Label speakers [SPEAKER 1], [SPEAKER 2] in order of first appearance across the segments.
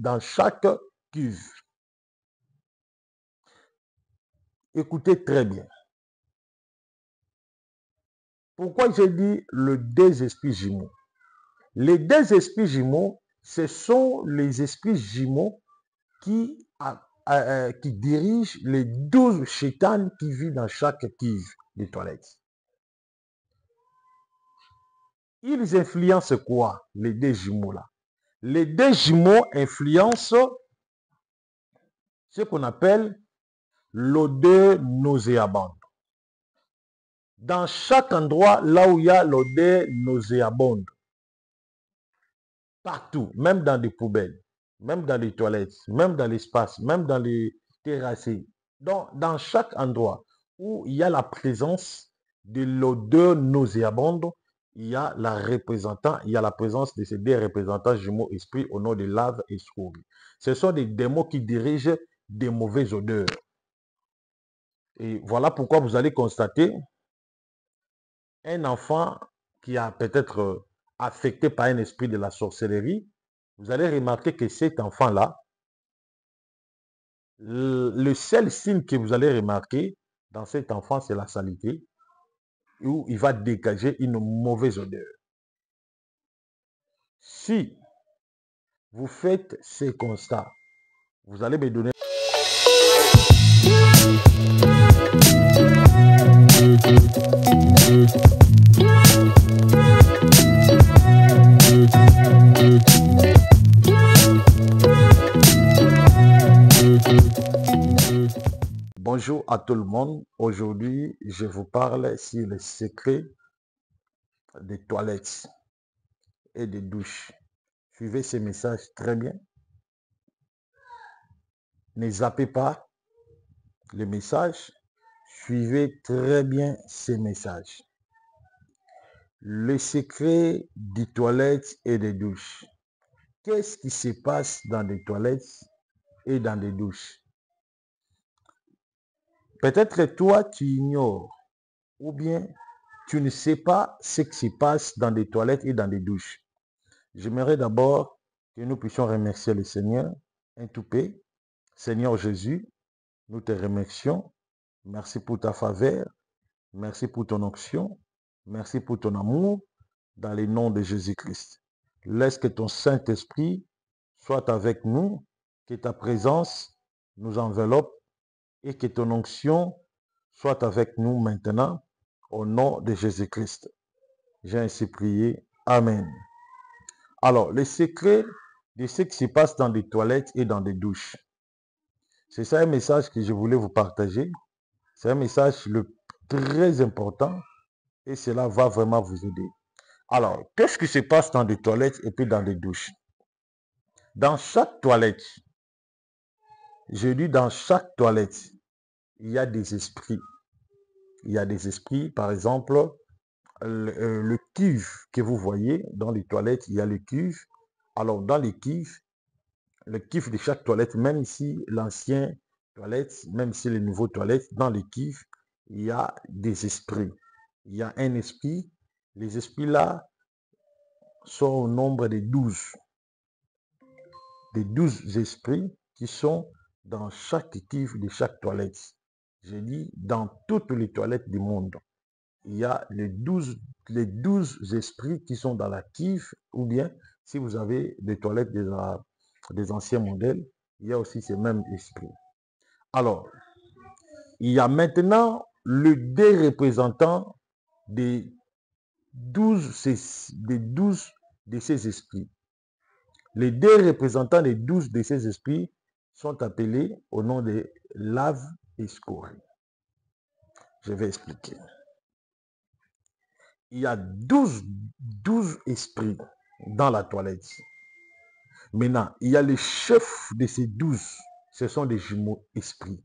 [SPEAKER 1] dans chaque cuve. Écoutez très bien. Pourquoi j'ai dit le deux esprits jumeaux? Les deux esprits jumeaux, ce sont les esprits jumeaux qui dirigent les 12 chétanes qui vivent dans chaque cuve des toilettes. Ils influencent quoi, les deux jumeaux là? Les deux jumeaux influencent ce qu'on appelle l'odeur nauséabonde. Dans chaque endroit, là où il y a l'odeur nauséabonde, partout, même dans des poubelles, même dans les toilettes, même dans l'espace, même dans les terrasses, donc dans chaque endroit où il y a la présence de l'odeur nauséabonde, il y a la présence de ces deux représentants jumeaux esprits au nom de lave et scorie. Ce sont des démons qui dirigent des mauvaises odeurs. Et voilà pourquoi vous allez constater un enfant qui a peut-être affecté par un esprit de la sorcellerie, vous allez remarquer que cet enfant-là, le seul signe que vous allez remarquer dans cet enfant, c'est la saleté, où il va dégager une mauvaise odeur. Si vous faites ces constats, vous allez me donner... Bonjour à tout le monde. Aujourd'hui, je vous parle sur les secrets des toilettes et des douches. Suivez ces messages très bien. Ne zappez pas les messages. Suivez très bien ces messages. Le secret des toilettes et des douches. Qu'est-ce qui se passe dans des toilettes et dans des douches? Peut-être toi, tu ignores ou bien tu ne sais pas ce qui se passe dans des toilettes et dans des douches. J'aimerais d'abord que nous puissions remercier le Seigneur, un tout paix. Seigneur Jésus, nous te remercions. Merci pour ta faveur. Merci pour ton onction. Merci pour ton amour. Dans le nom de Jésus-Christ. Laisse que ton Saint-Esprit soit avec nous, que ta présence nous enveloppe et que ton onction soit avec nous maintenant, au nom de Jésus-Christ. J'ai ainsi prié. Amen. Alors, le secret de ce qui se passe dans des toilettes et dans des douches. C'est ça un message que je voulais vous partager. C'est un message très important et cela va vraiment vous aider. Alors, qu'est-ce qui se passe dans des toilettes et puis dans des douches? Dans chaque toilette, je dis dans chaque toilette, il y a des esprits. Il y a des esprits, par exemple, le cuve que vous voyez dans les toilettes, il y a le cuve. Alors, dans les cuves, le cuve de chaque toilette, même si l'ancien toilette, même si les nouveaux toilettes, dans les cuves, il y a des esprits. Il y a un esprit. Les esprits-là sont au nombre de 12. Des 12 esprits qui sont dans chaque cuve de chaque toilette. Je dis dans toutes les toilettes du monde. Il y a les 12 esprits qui sont dans la cuve, ou bien si vous avez des toilettes des anciens modèles, il y a aussi ces mêmes esprits. Alors, il y a maintenant le deux représentants des 12 de ces esprits. Les deux représentants des 12 de ces esprits sont appelés au nom de lave et scorie. Je vais expliquer. Il y a 12 esprits dans la toilette. Maintenant, il y a les chefs de ces 12. Ce sont des jumeaux esprits.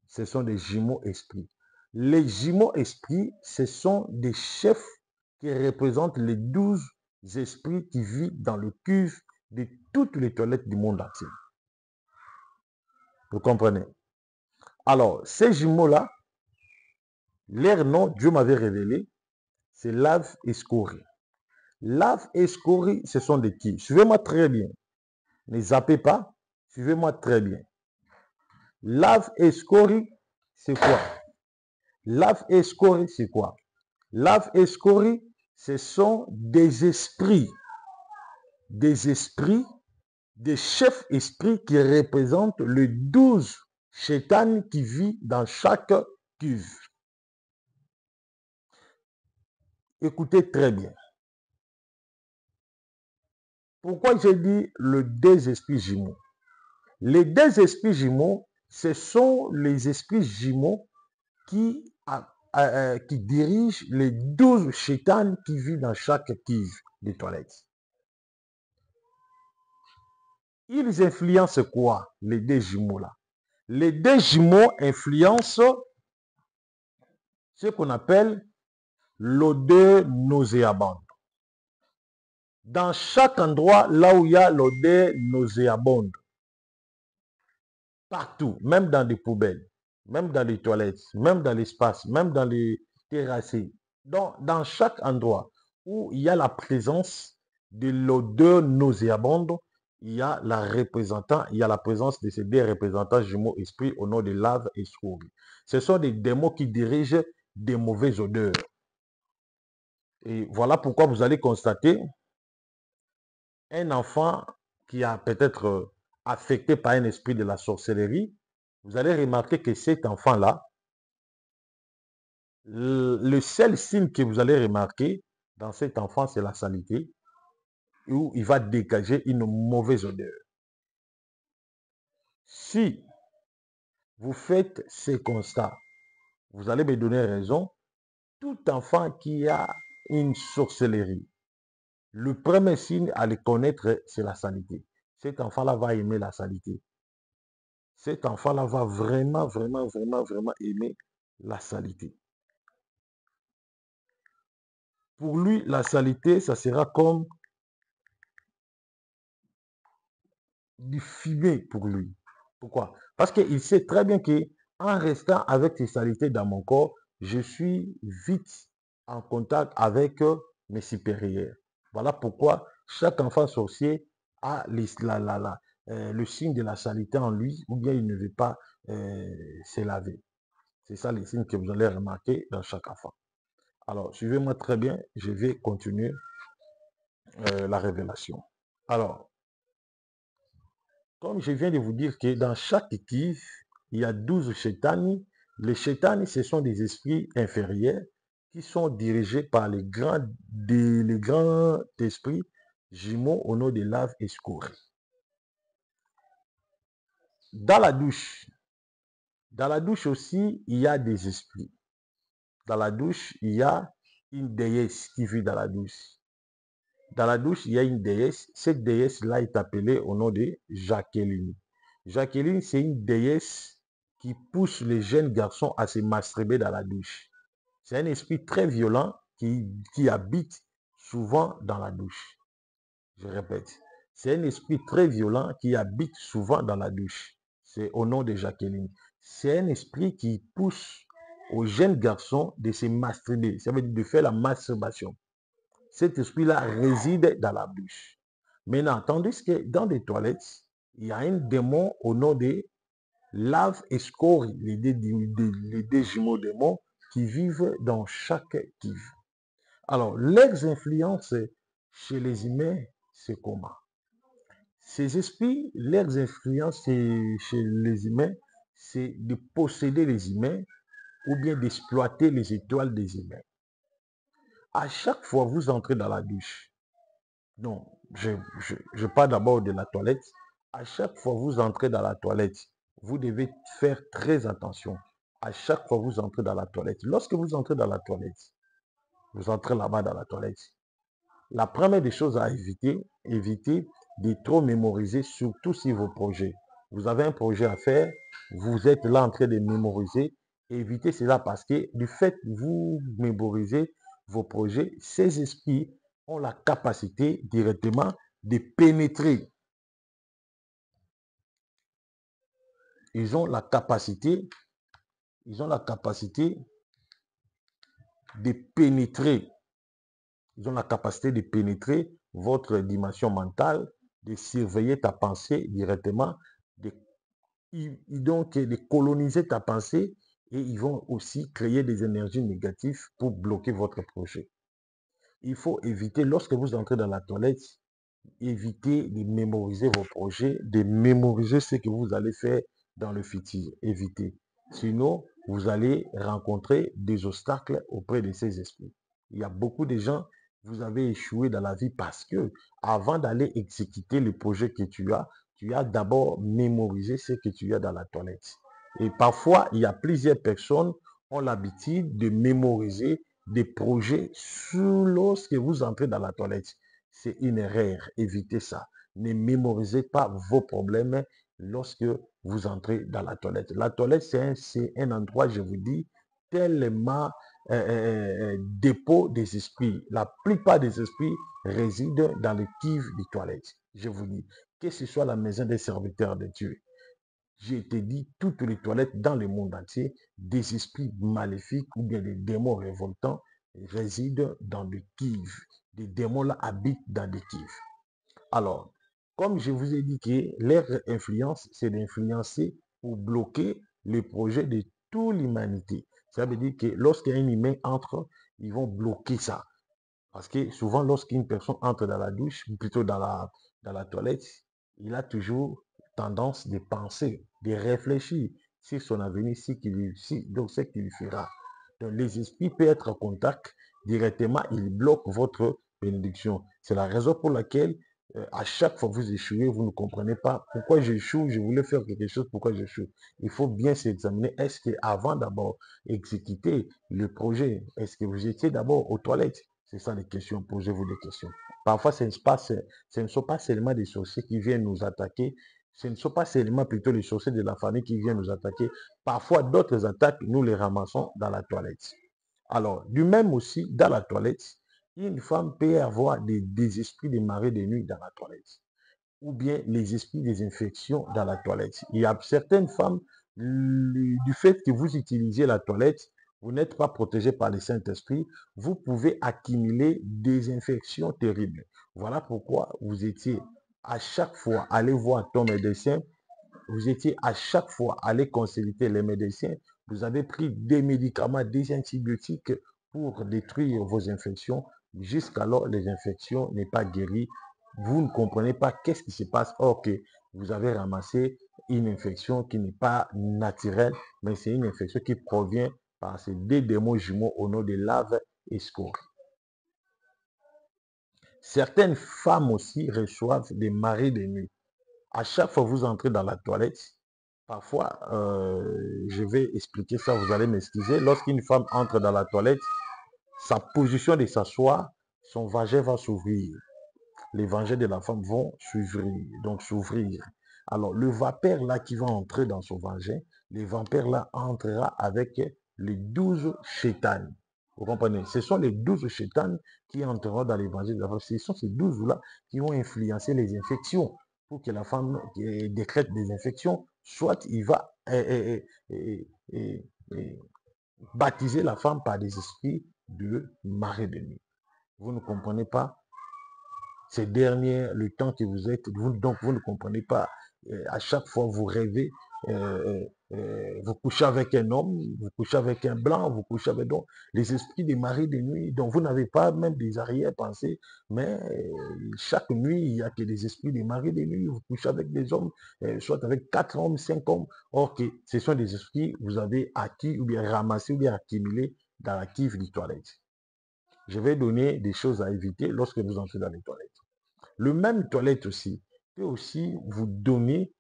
[SPEAKER 1] Ce sont des jumeaux esprits. Les jumeaux esprits, ce sont des chefs qui représentent les 12 esprits qui vivent dans le cuve de toutes les toilettes du monde entier. Vous comprenez? Alors, ces jumeaux-là, leur nom, Dieu m'avait révélé, c'est lave et scorie. Lave et scorie, ce sont des cuves. Suivez-moi très bien. Ne zappez pas. Suivez-moi très bien. Lave et scorie, c'est quoi? Lave et scorie, c'est quoi? Lave et scorie, ce sont des esprits, des chefs esprits qui représentent les 12 chétans qui vivent dans chaque cuve. Écoutez très bien. Pourquoi j'ai dit le deux esprits jumeaux? Les deux esprits jumeaux, ce sont les esprits jumeaux qui dirigent les 12 chétans qui vivent dans chaque cuve des toilettes. Ils influencent quoi, les deux jumeaux là? Les deux jumeaux influencent ce qu'on appelle l'odeur nauséabonde. Dans chaque endroit, là où il y a l'odeur nauséabonde, partout, même dans des poubelles, même dans les toilettes, même dans l'espace, même dans les terrasses, donc dans chaque endroit où il y a la présence de l'odeur nauséabonde, il y a la présence de ces deux représentants jumeaux esprits au nom de lave et scorie. Ce sont des démons qui dirigent des mauvaises odeurs. Et voilà pourquoi vous allez constater un enfant qui a peut-être affecté par un esprit de la sorcellerie, vous allez remarquer que cet enfant-là, le seul signe que vous allez remarquer dans cet enfant, c'est la saleté, où il va dégager une mauvaise odeur. Si vous faites ces constats, vous allez me donner raison. Tout enfant qui a une sorcellerie, le premier signe à le connaître, c'est la saleté. Cet enfant-là va aimer la saleté. Cet enfant-là va vraiment aimer la saleté. Pour lui, la saleté, ça sera comme du fumier pour lui. Pourquoi? Parce qu'il sait très bien qu'en restant avec ces saletés dans mon corps, je suis vite en contact avec mes supérieurs. Voilà pourquoi chaque enfant sorcier a le signe de la saleté en lui, ou bien il ne veut pas se laver. C'est ça les signes que vous allez remarquer dans chaque enfant. Alors, suivez-moi très bien, je vais continuer la révélation. Alors, comme je viens de vous dire que dans chaque cuve, il y a 12 chétani. Les chétani, ce sont des esprits inférieurs qui sont dirigés par les grands esprits jumeaux au nom de lave et scorie. Dans la douche aussi, il y a des esprits. Dans la douche, il y a une déesse qui vit dans la douche. Dans la douche, il y a une déesse. Cette déesse-là est appelée au nom de Jacqueline. Jacqueline, c'est une déesse qui pousse les jeunes garçons à se masturber dans la douche. C'est un esprit très violent qui habite souvent dans la douche. Je répète, c'est un esprit très violent qui habite souvent dans la douche. C'est au nom de Jacqueline. C'est un esprit qui pousse aux jeunes garçons de se masturber. Ça veut dire de faire la masturbation. Cet esprit-là réside dans la douche. Maintenant, tandis que dans les toilettes, il y a un démon au nom de lave et scorie, les deux jumeaux démons qui vivent dans chaque cuve. Alors, leurs influences chez les humains, c'est comment? Ces esprits, leurs influences chez les humains, c'est de posséder les humains ou bien d'exploiter les étoiles des humains. À chaque fois vous entrez dans la douche, non, je parle d'abord de la toilette. À chaque fois vous entrez dans la toilette, vous devez faire très attention. À chaque fois vous entrez dans la toilette. Lorsque vous entrez dans la toilette, vous entrez là-bas dans la toilette. La première des choses à éviter de trop mémoriser, surtout si vos projets. Vous avez un projet à faire, vous êtes là en train de mémoriser. Évitez cela parce que du fait que vous mémorisez vos projets, ces esprits ont la capacité directement de pénétrer. Ils ont la capacité de pénétrer. Ils ont la capacité de pénétrer votre dimension mentale, de surveiller ta pensée directement, donc de coloniser ta pensée et ils vont aussi créer des énergies négatives pour bloquer votre projet. Il faut éviter, lorsque vous entrez dans la toilette, évitez de mémoriser vos projets, de mémoriser ce que vous allez faire dans le futur. Évitez. Sinon, vous allez rencontrer des obstacles auprès de ces esprits. Il y a beaucoup de gens, vous avez échoué dans la vie parce que avant d'aller exécuter le projet que tu as d'abord mémorisé ce que tu as dans la toilette. Et parfois, il y a plusieurs personnes qui ont l'habitude de mémoriser des projets lorsque vous entrez dans la toilette. C'est une erreur. Évitez ça. Ne mémorisez pas vos problèmes lorsque vous entrez dans la toilette. La toilette, c'est un endroit, je vous dis, tellement dépôt des esprits. La plupart des esprits résident dans les cuves des toilettes. Je vous dis, que ce soit la maison des serviteurs de Dieu, j'ai été dit, toutes les toilettes dans le monde entier, des esprits maléfiques ou bien des démons révoltants résident dans des cuves. Des démons-là habitent dans des cuves. Alors, comme je vous ai dit que leur influence, c'est d'influencer ou bloquer le projet de toute l'humanité. Ça veut dire que lorsqu'un humain entre, ils vont bloquer ça. Parce que souvent, lorsqu'une personne entre dans la douche, ou plutôt dans la toilette, il a toujours tendance de penser, de réfléchir sur son avenir, donc ce qu'il fera. Donc, les esprits peuvent être en contact directement, ils bloquent votre bénédiction. C'est la raison pour laquelle, à chaque fois que vous échouez, vous ne comprenez pas pourquoi j'échoue, je voulais faire quelque chose, pourquoi j'échoue. Il faut bien s'examiner. Est-ce qu'avant d'abord exécuter le projet, est-ce que vous étiez d'abord aux toilettes? C'est ça les questions, posez-vous des questions. Parfois, ce ne sont pas seulement des sorciers qui viennent nous attaquer, ce ne sont pas seulement plutôt les sorciers de la famille qui viennent nous attaquer. Parfois, d'autres attaques, nous les ramassons dans la toilette. Alors, du même aussi, dans la toilette, une femme peut avoir des esprits de marée de nuit dans la toilette, ou bien les esprits des infections dans la toilette. Il y a certaines femmes, du fait que vous utilisez la toilette, vous n'êtes pas protégé par le Saint-Esprit, vous pouvez accumuler des infections terribles. Voilà pourquoi vous étiez à chaque fois allé voir ton médecin, vous étiez à chaque fois allé consulter les médecins, vous avez pris des médicaments, des antibiotiques pour détruire vos infections. Jusqu'alors, les infections n'est pas guéries. Vous ne comprenez pas qu'est-ce qui se passe. Or que vous avez ramassé une infection qui n'est pas naturelle, mais c'est une infection qui provient par ces deux démons jumeaux au nom de lave et score. Certaines femmes aussi reçoivent des marées de nuit. À chaque fois que vous entrez dans la toilette, parfois, je vais expliquer ça, vous allez m'excuser. Lorsqu'une femme entre dans la toilette, sa position de s'asseoir, son vagin va s'ouvrir. Les vagins de la femme vont s'ouvrir. Alors, le vapeur là qui va entrer dans son vagin, le vapeur là entrera avec les 12 chétanes. Vous comprenez? Ce sont les 12 chétanes qui entreront dans les vagins de la femme. Ce sont ces 12 là qui vont influencer les infections pour que la femme décrète des infections. Soit il va baptiser la femme par des esprits de marée de nuit. Vous ne comprenez pas? Ces derniers, le temps que vous êtes, donc vous ne comprenez pas. À chaque fois, vous rêvez, vous couchez avec un homme, vous couchez avec un blanc, vous couchez avec donc, les esprits des maris de nuit. Donc vous n'avez pas même des arrière-pensées, mais chaque nuit, il n'y a que des esprits des maris de nuit. Vous couchez avec des hommes, soit avec 4 hommes, 5 hommes. Or, que ce sont des esprits que vous avez acquis ou bien ramassés ou bien accumulés dans la cuve des toilettes. Je vais donner des choses à éviter lorsque vous entrez dans les toilettes. Le même toilette aussi peut aussi vous donner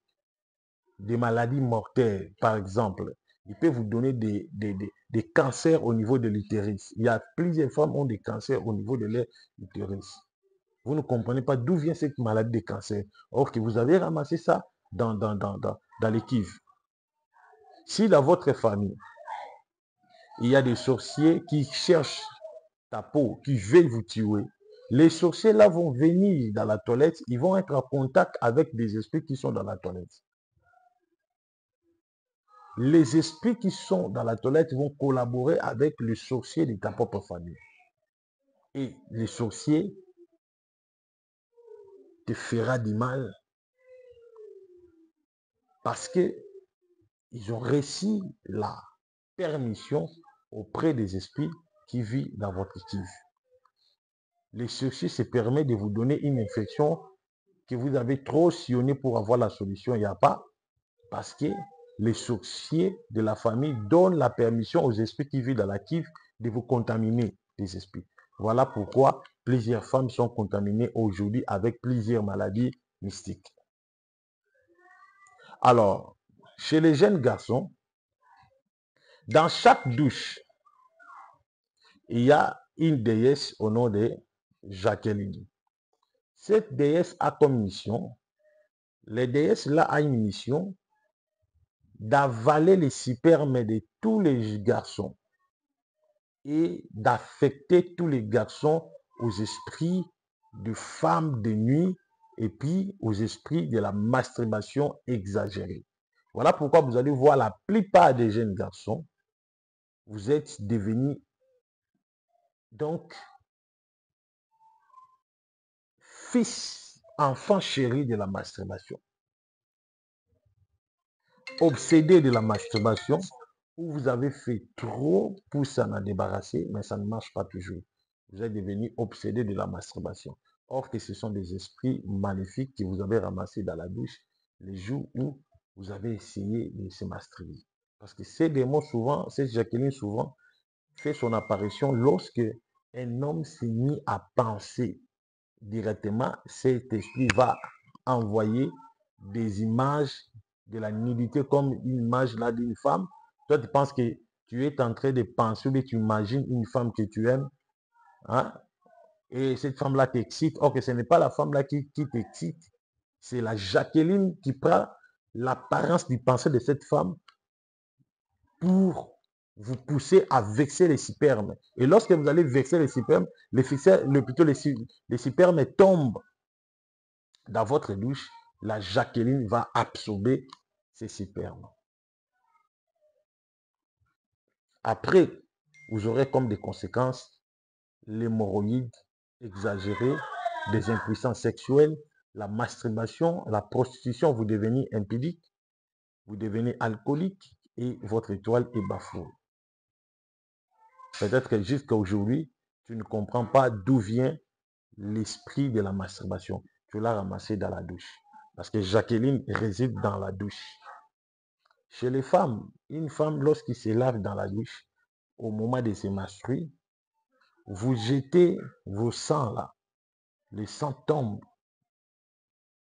[SPEAKER 1] des maladies mortelles. Par exemple, il peut vous donner des cancers au niveau de l'utérus. Il y a plusieurs femmes qui ont des cancers au niveau de leur utérus. Vous ne comprenez pas d'où vient cette maladie de cancer. Or que vous avez ramassé ça dans les cuves. Si dans votre famille, il y a des sorciers qui cherchent ta peau, qui veulent vous tuer, les sorciers là vont venir dans la toilette, ils vont être en contact avec des esprits qui sont dans la toilette. Les esprits qui sont dans la toilette vont collaborer avec le sorcier de ta propre famille. Et les sorciers te fera du mal parce que ils ont reçu la permission auprès des esprits qui vivent dans votre cuve. Les sorciers se permettent de vous donner une infection que vous avez trop sillonné pour avoir la solution. Il n'y a pas. Parce que les sorciers de la famille donnent la permission aux esprits qui vivent dans la cuve de vous contaminer, les esprits. Voilà pourquoi plusieurs femmes sont contaminées aujourd'hui avec plusieurs maladies mystiques. Alors, chez les jeunes garçons, dans chaque douche, il y a une déesse au nom de Jacqueline. Cette déesse a comme mission, les déesses là a une mission d'avaler les spermes de tous les garçons et d'affecter tous les garçons aux esprits de femmes de nuit et puis aux esprits de la masturbation exagérée. Voilà pourquoi vous allez voir la plupart des jeunes garçons, vous êtes devenus donc fils, enfants chéris de la masturbation, obsédés de la masturbation, où vous avez fait trop pour s'en débarrasser, mais ça ne marche pas toujours. Vous êtes devenu obsédé de la masturbation. Or que ce sont des esprits maléfiques que vous avez ramassés dans la douche les jours où vous avez essayé de se masturber. Parce que ces démons souvent, cette Jacqueline souvent fait son apparition lorsque un homme s'est mis à penser directement, cet esprit va envoyer des images de la nudité comme une image là d'une femme. Toi, tu penses que tu es en train de penser, mais tu imagines une femme que tu aimes, hein, et cette femme-là t'excite. Or que ce n'est pas la femme-là qui t'excite, c'est la Jacqueline qui prend l'apparence du pensée de cette femme pour vous pousser à vexer les spermes. Et lorsque vous allez vexer les spermes, les spermes tombent dans votre douche, la Jacqueline va absorber ces spermes. Après, vous aurez comme des conséquences l'hémorroïde exagérée, des impuissances sexuelles, la masturbation, la prostitution, vous devenez impudique, vous devenez alcoolique et votre étoile est bafouée. Peut-être que jusqu'à aujourd'hui, tu ne comprends pas d'où vient l'esprit de la masturbation. Tu l'as ramassé dans la douche. Parce que Jacqueline réside dans la douche. Chez les femmes, une femme, lorsqu'il se lave dans la douche, au moment de se masturber, vous jetez vos sangs là. Les sangs tombent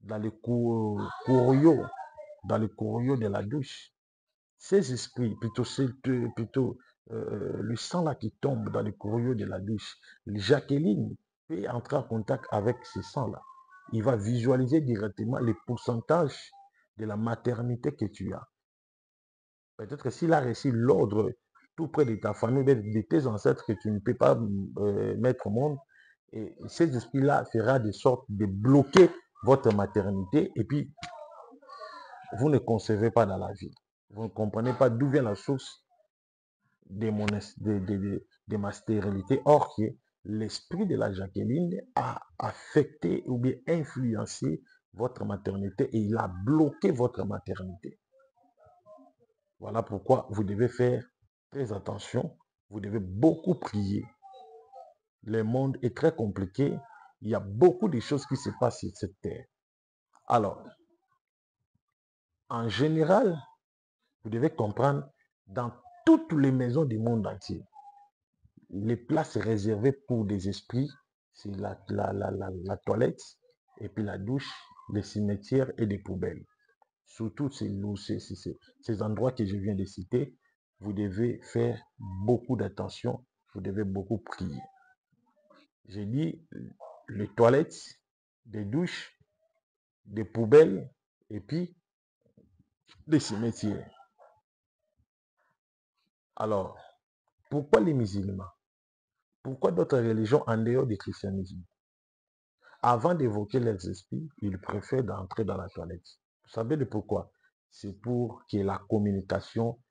[SPEAKER 1] dans les courriaux, de la douche. Ces esprits, plutôt le sang là qui tombe dans les courriaux de la douche, Jacqueline peut entrer en contact avec ce sang là. Il va visualiser directement les pourcentages de la maternité que tu as. Peut-être que s'il a reçu l'ordre tout près de ta famille, de tes ancêtres que tu ne peux pas mettre au monde, et cet esprit-là fera de sorte de bloquer votre maternité et puis vous ne concevez pas dans la vie. Vous ne comprenez pas d'où vient la source de ma stérilité. Or, que l'esprit de la Jacqueline a affecté ou bien influencé votre maternité et il a bloqué votre maternité. Voilà pourquoi vous devez faire très attention. Vous devez beaucoup prier. Le monde est très compliqué. Il y a beaucoup de choses qui se passent sur cette terre. Alors, en général, vous devez comprendre, dans toutes les maisons du monde entier, les places réservées pour des esprits, c'est la toilette, et puis la douche, les cimetières et des poubelles. Surtout ces endroits que je viens de citer, vous devez faire beaucoup d'attention, vous devez beaucoup prier. J'ai dit les toilettes, des douches, des poubelles et puis des cimetières. Alors, pourquoi les musulmans? Pourquoi d'autres religions en dehors du christianisme? Avant d'évoquer leurs esprits, ils préfèrent d'entrer dans la toilette. Vous savez de pourquoi? C'est pour que la communication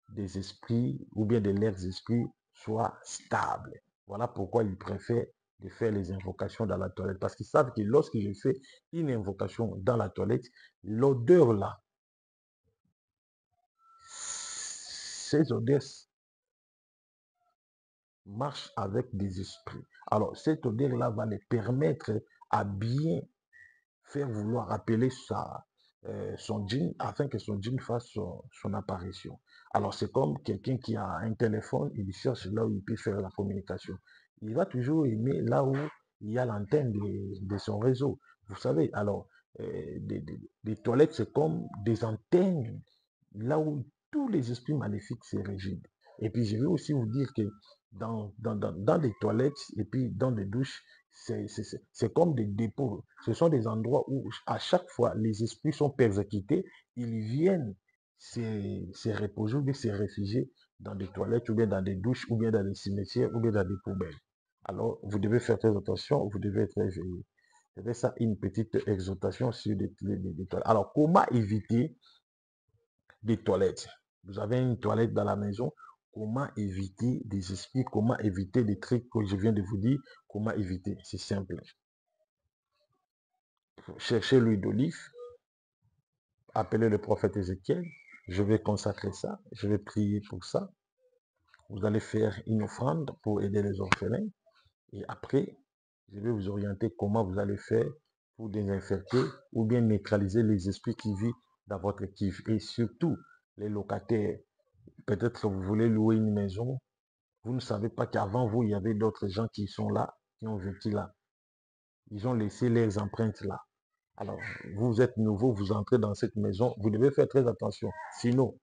[SPEAKER 1] des esprits ou bien de leurs esprits soit stable. Voilà pourquoi ils préfèrent de faire les invocations dans la toilette. Parce qu'ils savent que lorsque je fais une invocation dans la toilette, l'odeur là, ces odeurs marchent avec des esprits. Alors, cette odeur-là va les permettre à bien faire vouloir appeler son djinn afin que son djinn fasse son apparition. Alors, c'est comme quelqu'un qui a un téléphone, il cherche là où il peut faire la communication. Il va toujours aimer là où il y a l'antenne de son réseau. Vous savez, alors, des toilettes, c'est comme des antennes là où tous les esprits maléfiques se résident. Et puis, je vais aussi vous dire que dans des toilettes et puis dans des douches, c'est comme des dépôts. Ce sont des endroits où à chaque fois les esprits sont persécutés, ils viennent se reposer ou bien se réfugier dans des toilettes ou bien dans des douches ou bien dans des cimetières ou bien dans des poubelles. Alors, vous devez faire très attention, vous devez être éveillé. C'est ça une petite exhortation sur les toilettes. Alors, comment éviter des toilettes? Vous avez une toilette dans la maison, comment éviter des esprits, comment éviter des trucs que je viens de vous dire, comment éviter? C'est simple. Cherchez l'huile d'olive, appelez le prophète Ézéchiel, je vais consacrer ça, je vais prier pour ça. Vous allez faire une offrande pour aider les orphelins et après, je vais vous orienter comment vous allez faire pour désinfecter ou bien neutraliser les esprits qui vivent dans votre kiff. Et surtout, les locataires, peut-être que vous voulez louer une maison, vous ne savez pas qu'avant vous, il y avait d'autres gens qui sont là, qui ont vécu là. Ils ont laissé leurs empreintes là. Alors, vous êtes nouveau, vous entrez dans cette maison, vous devez faire très attention. Sinon,